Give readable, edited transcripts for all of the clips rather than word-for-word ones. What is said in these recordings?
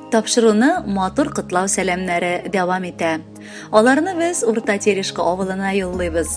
Тапшыруны матур кытлау сәләмнәре дәвам итә. Аларны без Урта Терешка авылына юллыйбыз.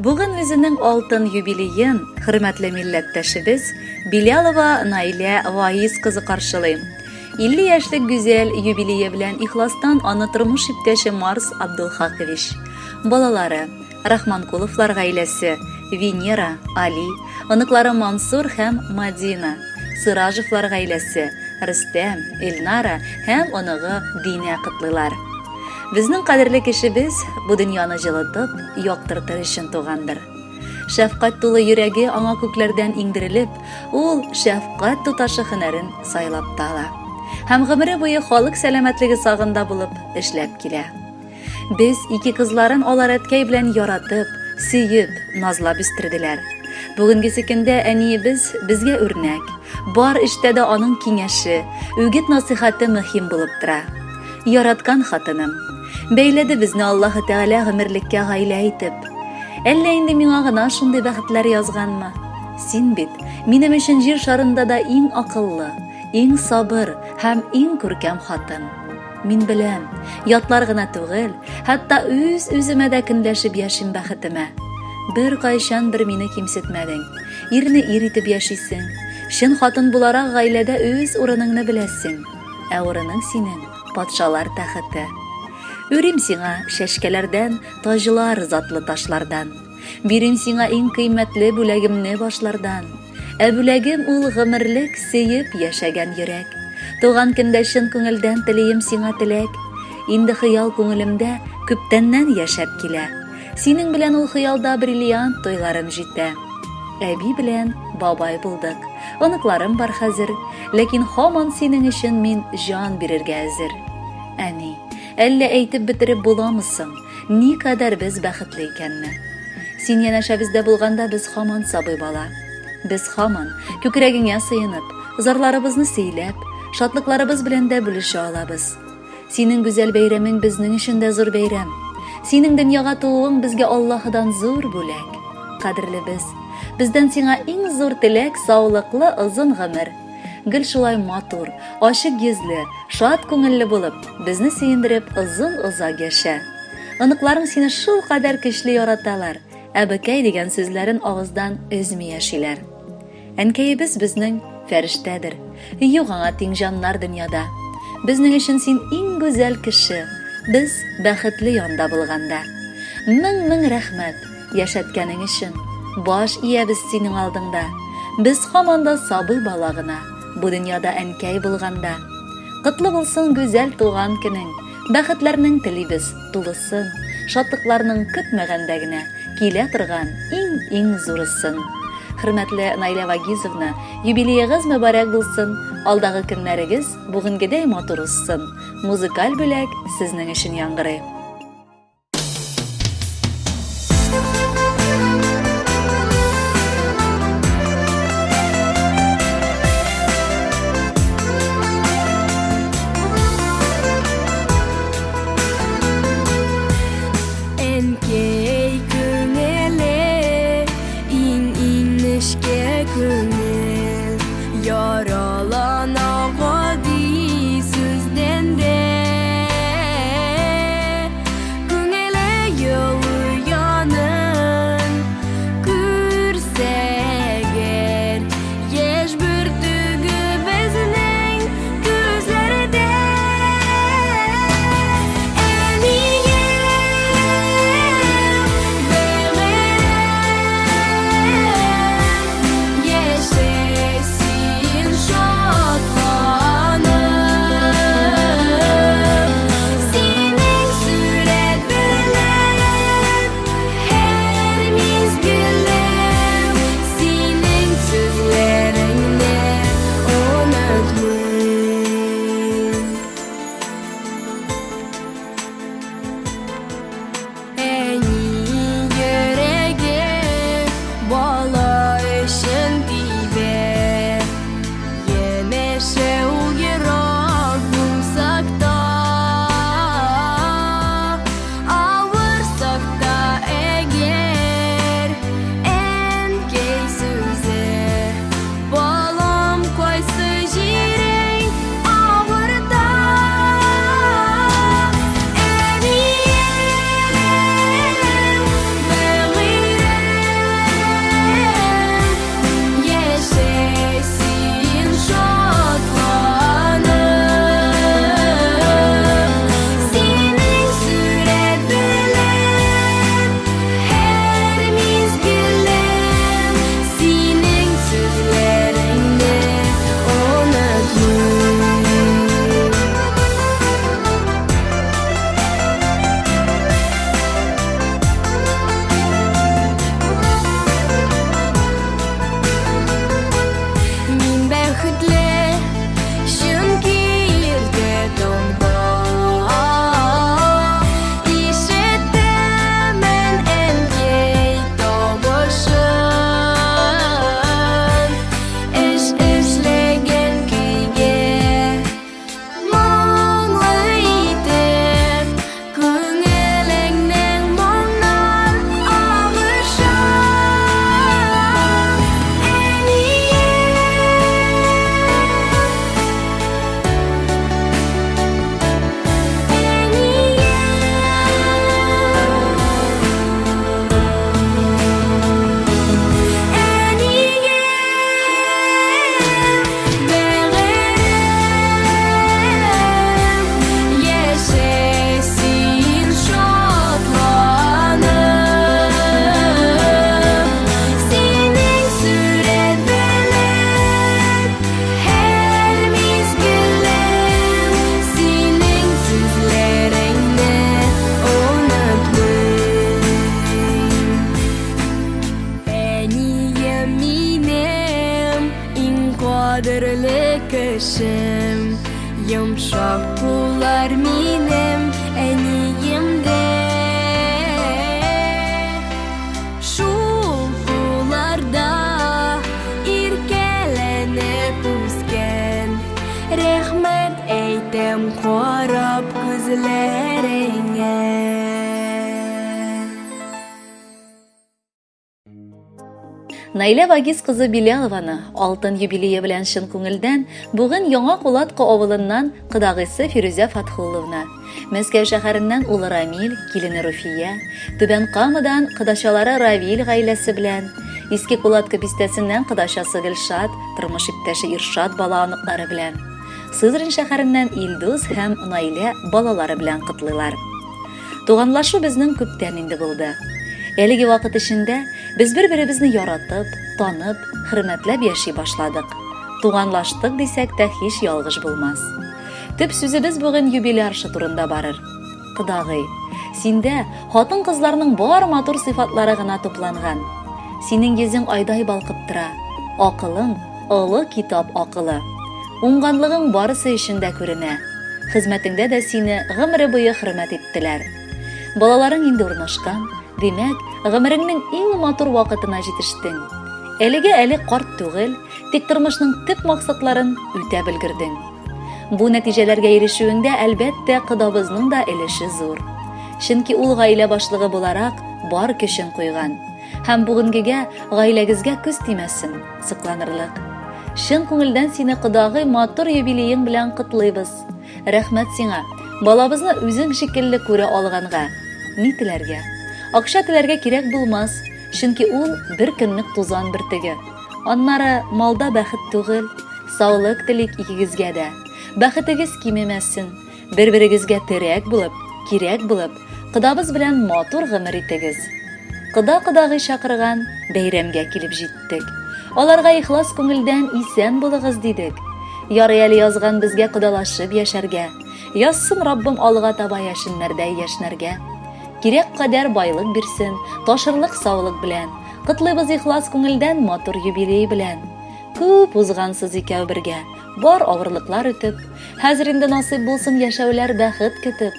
Бүген үзенең алтын юбилеен хөрмәтле милләттәшебез Билялова Наилә Ваиз кызы каршылый. 50 яшьлек гүзәл юбилее белән ихластан аны тормыш иптәше Марс Абдулхакович, балалары Рахманкуловлар гаиләсе Венера, Али, оныклары Мансур һәм Мадина, Сыражевлар гаиләсе Рөстәм, Эльнара һәм оныгы Динә кытлыйлар. Безнең кадерле кешебез бу дөньяны җылытып, яктыртыр өчен тугандыр. Шәфкать тулы йөрәге аңа күкләрдән иңдерелеп, ул шәфкать туташы һөнәрен сайлап тала. Һәм гомере буе халык сәламәтлеге сагында булып эшләп килә. Без ике кызларын алар әткәй белән яратып, сөеп, назлап үстерделәр. Бүгенге көндә әниебез безгә үрнәк. Бар эштә дә аның киңәше, үгет насихаты мөһим булып тора. Яраткан хатыным, бәйләде безне Аллаһы Тәгалә гомерлеккә гаилә итеп. Әллә инде миңа гына шундый бәхетләр язганмы? Син бит минем өчен җир шарында да иң акыллы, иң сабыр һәм иң күркәм хатын. Мин беләм, ятлар гына түгел, хәтта үземә дә көнләшеп яшим бәхетемә. Бер кайчан бер мине кимсетмәдең. Ирне ир итеп яшисең. Шын хатын буларак гаиләдә үз урыныңны беләсең. Ә урының синең патшалар тәхете. Үрим сиңа шәшкәләрдән, таҗлар затлы ташлардан. Бирим сиңа иң кыйммәтле бүләгемне башлардан. Ә бүләгем ул гомерлек сөеп яшәгән йөрәк. Туган көндә шын күңелдән телим сиңа теләк. Инде хыял күңелемдә күптәннән яшәп килә. Синең белән ул хыялда бриллиант тойларым җитә. Әби белән бабай булдык. Оныкларым бар хәзер, ләкин һаман синең өчен мин җан бирергә әзер. Әни, әллә әйтеп бетереп буламысың? Никадәр без бәхетле икәнне? Син янәшәбездә булганда без һаман сабый бала. Без һаман күкрәгеңә сыенып, зарларыбызны сөйләп, шатлыкларыбыз белән дә бүлешә алабыз. Синең гүзәл бәйрәмең безнең өчен дә зур бәйрәм. Синең дөньяга тууың безгә Аллаһыдан зур бүләк. Кадерле бездән сиңа иң зур теләк саулыклы озын гомер. Гел шулай матур, ачык йөзле, шат күңелле булып, безне сөендереп озын-озак яшә. Оныкларың сине шул кадәр көчле яраталар, әбекәй дигән сүзләрен авыздан өзми яшиләр. Әнкәебез безнең фәрештәдер. Юк аңа тиң җаннар дөньяда. Безнең өчен син иң гүзәл кеше. Без бәхетле янда булганда. Мең рәхмәт яшәткәнең өчен. Баш иябез синең алдыңда. Без һаман да сабый бала гына. Бу дөньяда әнкәй булганда. Котлы булсын гүзәл туган көнең. Бәхетләрнең телибез тулысын. Шатлыкларның көтмәгәндә генә килә торган иң зурысын. Хөрмәтле Наилә Вагизовна, юбилеегыз мөбарәк булсын. Алдагы көннәрегез бүгенгедәй матур узсын. Музыкаль бүләк сезнең өчен яңгырый. Show кешем, йомшак булар минем әниемдә. Шул кулларда иркәләнеп үскән, рәхмәт әйтәм карап күзләреңә. Наилә Вагиз кызы Билялованы алтын юбилее белән чын күңелдән бүген Яңа Кулатка авылыннан кыдагыйсы Фирүзә Фатхулловна, Мәскәү шәһәреннән улы Рамил, килене Руфия, Түбән Камадан кыдачалары Равил гаиләсе белән, Иске Кулатка бистәсеннән кыдачасы Гөлшат, тормыш иптәше Иршат баланыклары белән, Сызрань шәһәреннән Илдус һәм Наилә балалары белән кытлыйлар. Туганлашу безнең күптән инде булды. Әлеге вакыт эчендә без бер-беребезне яратып, танып, хөрмәтләп яши башладык. Туганлаштык дисәк тә һич ялгыш булмас. Төп сүзебез бүген юбилей аршы турында барыр. Кыдагый, синдә хатын-кызларның бар матур сыйфатлары гына тупланган. Синең йөзең айдай балкып тора. Акылың олы китап акылы. Уңганлыгың барысы эчендә күренә. Хезмәтеңдә дә сине гомере буе хөрмәт иттеләр. Балаларың инде урнашкан. Димәк, гомереңнең иң матур вакытына җитештең. Әле карт түгел, тик тормышның төп максатларын үтә белгердең. Бу нәтиҗәләргә ирешүеңдә әлбәттә кыдабызның да өлеше зур. Чөнки ул гаилә башлыгы буларак бар көчен куйган. Һәм бүгенгегә гаиләгезгә күз тимәсен, сокланырлык. Чын күңелдән сине кыдагый матур юбилеең белән кытлыйбыз. Рәхмәт сиңа, балабызны үзең шикелле күрә алганга. Ни теләргә? Акча теләргә кирәк булмас, чөнки ул бер көнлек тузан бөртеге. Аннары малда бәхет түгел, саулык телик икегезгә дә. Бәхетегез кимемәсен, бер-берегезгә терәк булып, кирәк булып, кыдабыз белән матур гомер итегез. Кыдагый чакырган бәйрәмгә килеп җиттек. Аларга ихлас күңелдән исән булыгыз дидек. Ярый әле язган безгә кыдалашып яшәргә. Язсын Раббым алга таба яшеннәрдә яшнәргә. Кирәк кадәр байлык бирсен, ташырлык саулык белән. Кытлыйбыз ихлас күңелдән матур юбилей белән. Күп узгансыз икәү бергә, бар авырлыклар үтеп, хәзер инде насыйп булсын яшәүләр бәхет көтеп.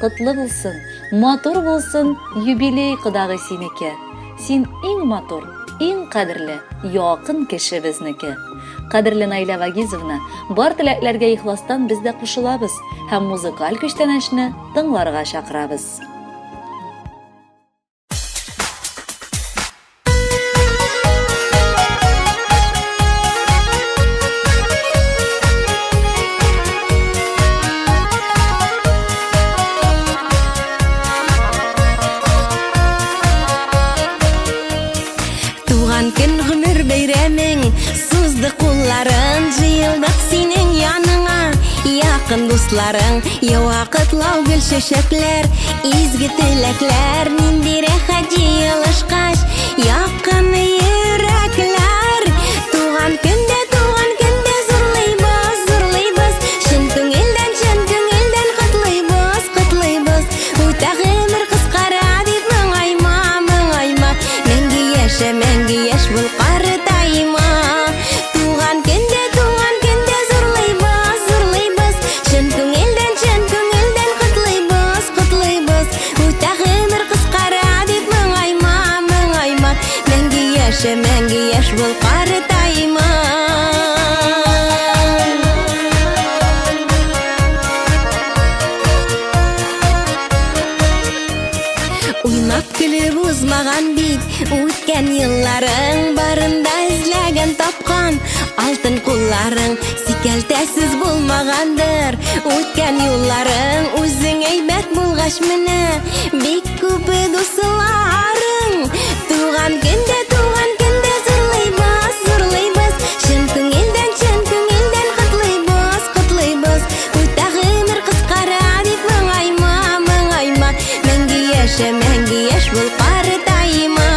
Кытлы булсын, матур булсын юбилей кыдагый синеке. Син иң матур, иң кадерле, якын кеше безнеке. Кадерле Наилә Вагизовна, бар теләкләргә ихластан без дә кушылабыз һәм музыкаль күчтәнәшне тыңларга чакырабыз. Дусларың, яуа кытлау гөл чәчәкләр, изге теләкләр, нинди рәхәт җыелышкач, якын йөрәкләр. Туган көндә зурлыйбыз, чын күңелдән кытлыйбыз. Үтә гомер кыскара дип моңайма, мәңге яшь бул картайма. Туган көндә мәңге яшь бул картайма. Уйнап көлеп узмаган бит үткән елларың, барында эзләгән тапкан алтын кулларың, сикәлтәсез булмагандыр үткән юлларың. Үзең әйбәт булгач менә бик күп дусларың. Туган көндә зурлыйбыз, чын күңелдән кытлыйбыз. Үтә гомер кыскара дип моңайма, мәңге яшь бул картайма.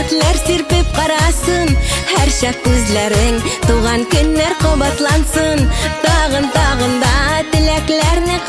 бәхетләр сирпеп карасын. Һәр шак күзләрең туган көннәр кабатлансын. Тагын да теләкләрне